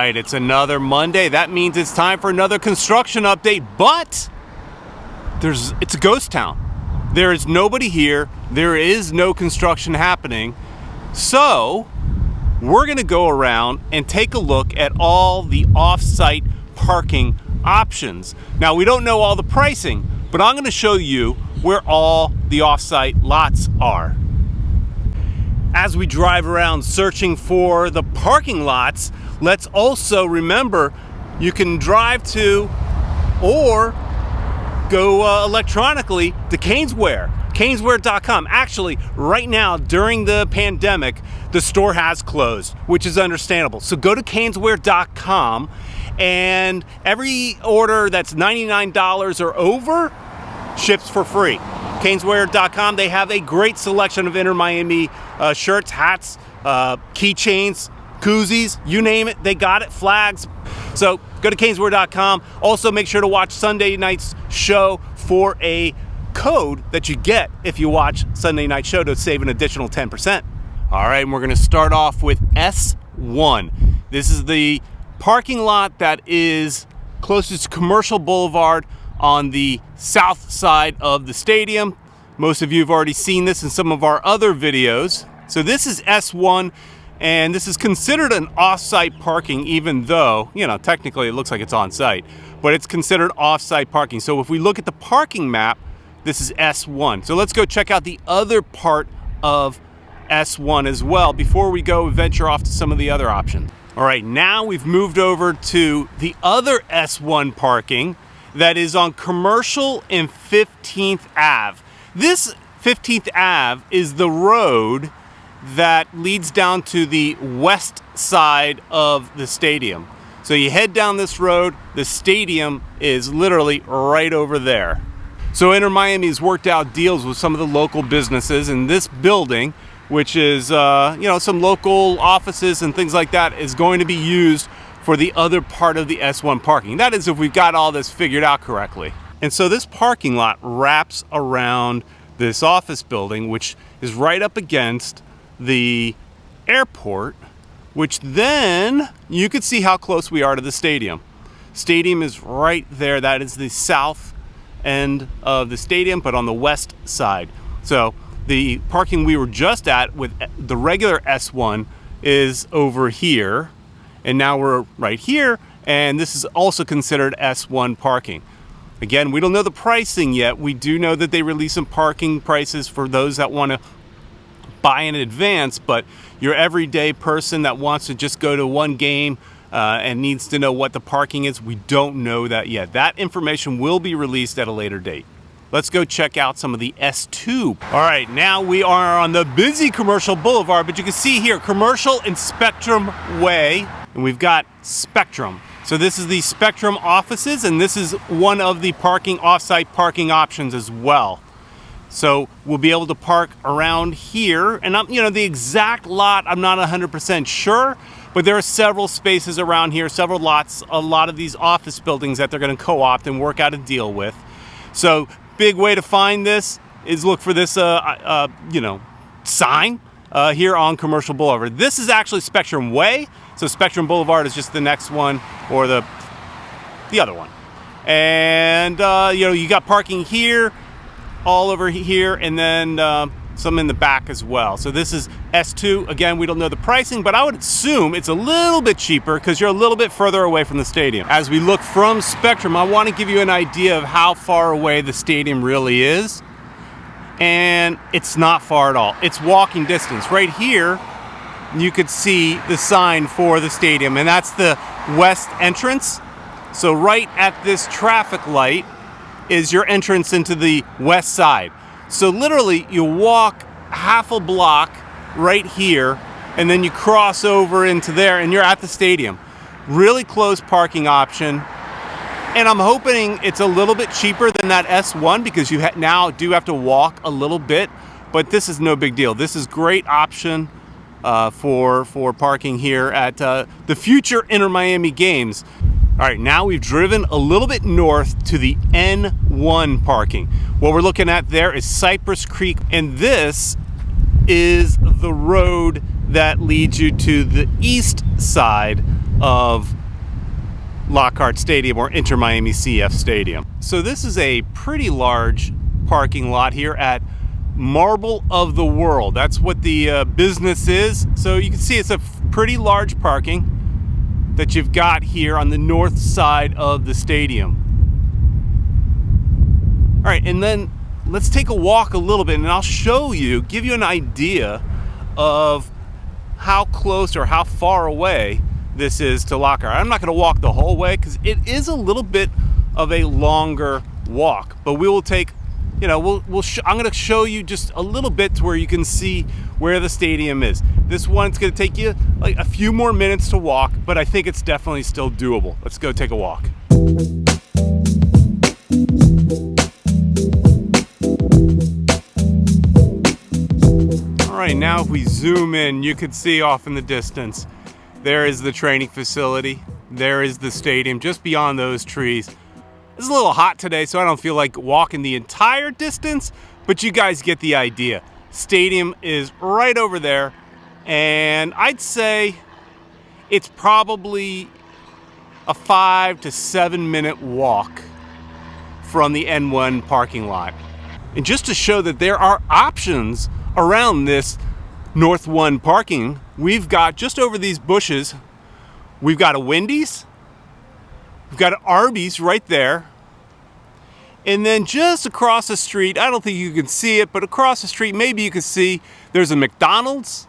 right, it's another Monday. That means it's time for another construction update, but it's a ghost town. There is nobody here. There is no construction happening. So we're gonna go around and take a look at all the off-site parking options. Now, we don't know all the pricing, but I'm gonna show you where all the off-site lots are. As we drive around searching for the parking lots, let's also remember you can drive to or go electronically to Canesware.com. Actually, right now during the pandemic, the store has closed, which is understandable. So go to Canesware.com, and every order that's $99 or over ships for free. Canesware.com, they have a great selection of Inter Miami shirts, hats, keychains, koozies, you name it, they got it, flags. So go to Canesware.com. Also make sure to watch Sunday night's show for a code that you get if you watch Sunday night show to save an additional 10%. All right, and we're gonna start off with S1. This is the parking lot that is closest to Commercial Boulevard on the south side of the stadium. Most of you have already seen this in some of our other videos. So this is S1, and this is considered an off-site parking, even though, technically it looks like it's on-site, but it's considered off-site parking. So if we look at the parking map, this is S1. So let's go check out the other part of S1 as well before we go venture off to some of the other options. All right, now we've moved over to the other S1 parking that is on Commercial and 15th Ave. This 15th Ave is the road that leads down to the west side of the stadium. So you head down this road, the stadium is literally right over there. So Inter Miami has worked out deals with some of the local businesses, and this building, which is some local offices and things like that, is going to be used for the other part of the S1 parking. That is if we've got all this figured out correctly. And so this parking lot wraps around this office building, which is right up against the airport, which then you could see how close we are to the stadium. Stadium is right there. That is the south end of the stadium, but on the west side. So the parking we were just at with the regular S1 is over here. And now we're right here, and this is also considered S1 parking. Again, we don't know the pricing yet. We do know that they release some parking prices for those that want to buy in advance, but your everyday person that wants to just go to one game and needs to know what the parking is, we don't know that yet. That information will be released at a later date. Let's go check out some of the S2. All right, now we are on the busy Commercial Boulevard, but you can see here, Commercial and Spectrum Way, and we've got Spectrum. So this is the Spectrum offices, and this is one of the off-site parking options as well. So we'll be able to park around here, and the exact lot, I'm not 100% sure, but there are several spaces around here, several lots, a lot of these office buildings that they're gonna co-opt and work out a deal with. So big way to find this is look for this, sign here on Commercial Boulevard. This is actually Spectrum Way, so Spectrum Boulevard is just the next one, or the other one. And you got parking here, all over here, and then some in the back as well. So this is S2. Again, we don't know the pricing, but I would assume it's a little bit cheaper because you're a little bit further away from the stadium. As we look from Spectrum, I want to give you an idea of how far away the stadium really is. And it's not far at all. It's walking distance. Right here, you could see the sign for the stadium, and that's the west entrance. So right at this traffic light is your entrance into the west side. So literally you walk half a block right here, and then you cross over into there and you're at the stadium. Really close parking option. And I'm hoping it's a little bit cheaper than that S1 because you now do have to walk a little bit, but this is no big deal. This is great option for parking here at the future Inter Miami games. All right, now we've driven a little bit north to the N1 parking. What we're looking at there is Cypress Creek, and this is the road that leads you to the east side of Lockhart Stadium or Inter Miami CF Stadium. So this is a pretty large parking lot here at Marble of the World. That's what the business is. So you can see it's a pretty large parking that you've got here on the north side of the stadium. All right, and then let's take a walk a little bit and I'll show you, give you an idea of how close or how far away this is to Lockhart. I'm not going to walk the whole way because it is a little bit of a longer walk, but we will take, I'm going to show you just a little bit to where you can see where the stadium is. This one's going to take you like a few more minutes to walk, but I think it's definitely still doable. Let's go take a walk. All right, now if we zoom in, you can see off in the distance, there is the training facility. There is the stadium just beyond those trees. It's a little hot today, so I don't feel like walking the entire distance, but you guys get the idea. Stadium is right over there, and I'd say it's probably a 5 to 7 minute walk from the N1 parking lot. And just to show that there are options around this North 1 parking, we've got just over these bushes, we've got a Wendy's, we've got an Arby's right there, and then just across the street, I don't think you can see it, but across the street, maybe you can see, there's a McDonald's,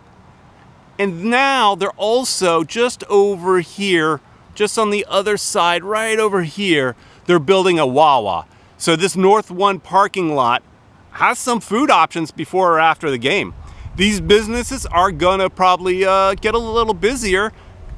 and now they're also just over here, just on the other side, right over here, they're building a Wawa. So this North 1 parking lot has some food options before or after the game. These businesses are gonna probably get a little busier.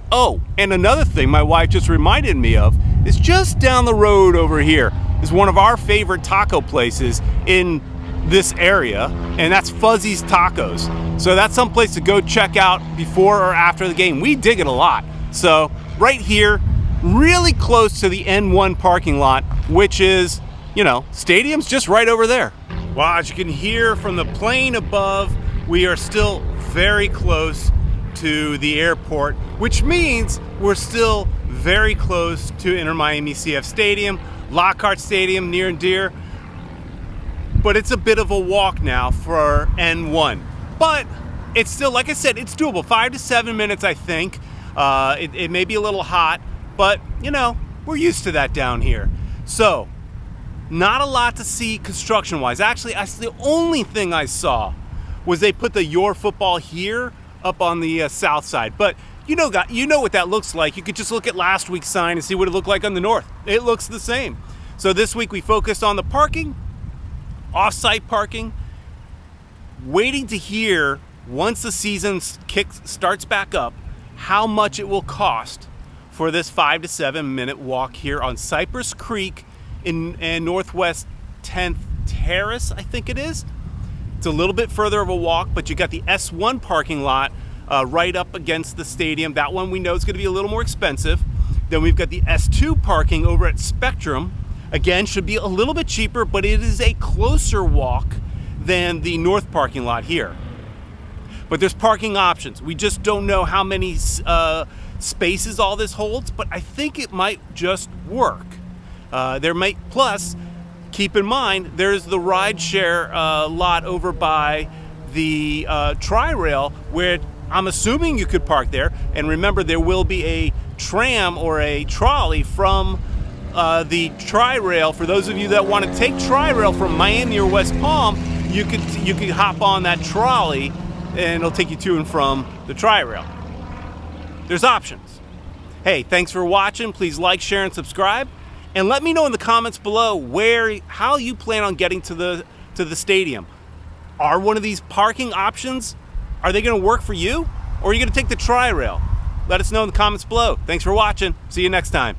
Oh, and another thing my wife just reminded me of is just down the road over here is one of our favorite taco places in this area, and that's Fuzzy's Tacos. So that's some place to go check out before or after the game. We dig it a lot. So right here, really close to the N1 parking lot, which is, stadium's just right over there. Well, as you can hear from the plane above, we are still very close to the airport, which means we're still very close to Inter Miami CF Stadium, Lockhart Stadium, near and dear. But it's a bit of a walk now for N1. But it's still, like I said, it's doable. 5 to 7 minutes, I think. It may be a little hot, but, we're used to that down here. So, not a lot to see construction-wise. Actually, the only thing I saw was they put the Your Football Here up on the south side. But you know what that looks like. You could just look at last week's sign and see what it looked like on the north. It looks the same. So this week we focused on the parking, off-site parking, waiting to hear, once the season starts back up, how much it will cost for this 5 to 7 minute walk here on Cypress Creek in Northwest 10th Terrace, I think it is. It's a little bit further of a walk, but you got the S1 parking lot right up against the stadium. That one we know is going to be a little more expensive. Then we've got the S2 parking over at Spectrum. Again, should be a little bit cheaper, but it is a closer walk than the north parking lot here. But there's parking options. We just don't know how many spaces all this holds, but I think it might just work. Plus, keep in mind, there's the rideshare lot over by the Tri-Rail where I'm assuming you could park there. And remember, there will be a tram or a trolley from the Tri-Rail. For those of you that want to take Tri-Rail from Miami or West Palm, you could hop on that trolley and it'll take you to and from the Tri-Rail. There's options. Hey, thanks for watching. Please like, share, and subscribe. And let me know in the comments below how you plan on getting to the stadium. Are one of these parking options, are they going to work for you? Or are you going to take the Tri-Rail? Let us know in the comments below. Thanks for watching. See you next time.